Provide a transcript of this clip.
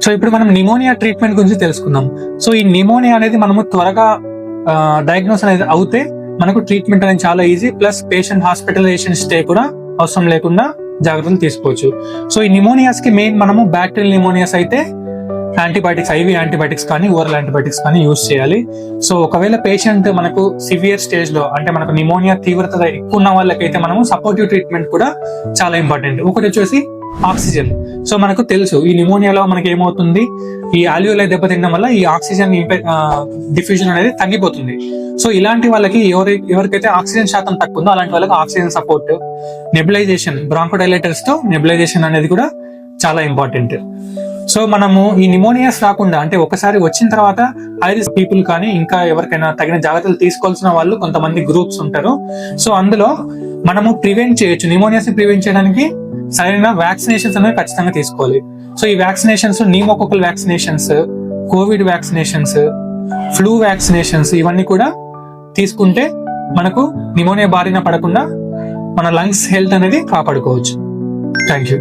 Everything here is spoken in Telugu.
సో ఇప్పుడు మనం నిమోనియా ట్రీట్మెంట్ గురించి తెలుసుకుందాం. సో ఈ నిమోనియా అనేది మనము త్వరగా డయాగ్నోస్ అనేది అవుతే మనకు ట్రీట్మెంట్ అనేది చాలా easy, plus patient hospitalisation stay కూడా అవసరం లేకుండా జాగ్రత్తలు తీసుకోవచ్చు. సో ఈ నిమోనియాస్ కి మెయిన్ మనము బ్యాక్టీరియల్ నిమోనియాస్ అయితే యాంటీబయాటిక్స్, ఐవి యాంటీబయాటిక్స్ కానీ ఓరల్ యాంటీబయాటిక్స్ కానీ యూజ్ చేయాలి. సో ఒకవేళ పేషెంట్ మనకు సివియర్ స్టేజ్ లో అంటే మనకు నిమోనియా తీవ్రత ఎక్కువ ఉన్న వాళ్ళకైతే మనము సపోర్టివ్ ట్రీట్మెంట్ కూడా చాలా ఇంపార్టెంట్. ఒకటి వచ్చేసి ఆక్సిజన్. సో మనకు తెలుసు ఈ నిమోనియాలో మనకి ఏమవుతుంది, ఈ ఆల్వియోలై దెబ్బతినడం వల్ల ఈ ఆక్సిజన్ డిఫ్యూజన్ అనేది తగ్గిపోతుంది. సో ఇలాంటి వాళ్ళకి ఎవరికైతే ఆక్సిజన్ శాతం తక్కువ ఉందో అలాంటి వాళ్ళకి ఆక్సిజన్ సపోర్ట్, నెబులైజేషన్, బ్రాంకోడైలేటర్స్ తో నెబులైజేషన్ అనేది కూడా చాలా ఇంపార్టెంట్. సో మనము ఈ నిమోనియాస్ రాకుండా అంటే ఒకసారి వచ్చిన తర్వాత హై రిస్క్ పీపుల్ కానీ ఇంకా ఎవరికైనా తగిన జాగ్రత్తలు తీసుకోవాల్సిన వాళ్ళు కొంతమంది గ్రూప్స్ ఉంటారు. సో అందులో మనము ప్రివెంట్ చేయొచ్చు. నిమోనియాస్ ని ప్రివెంట్ చేయడానికి సరైన వ్యాక్సినేషన్స్ అనేవి ఖచ్చితంగా తీసుకోవాలి. సో ఈ vaccinations pneumococcal vaccinations, Covid vaccinations, flu vaccinations ఇవన్నీ కూడా తీసుకుంటే మనకు నిమోనియా బారిన పడకుండా మన లంగ్స్ హెల్త్ అనేది కాపాడుకోవచ్చు. Thank you.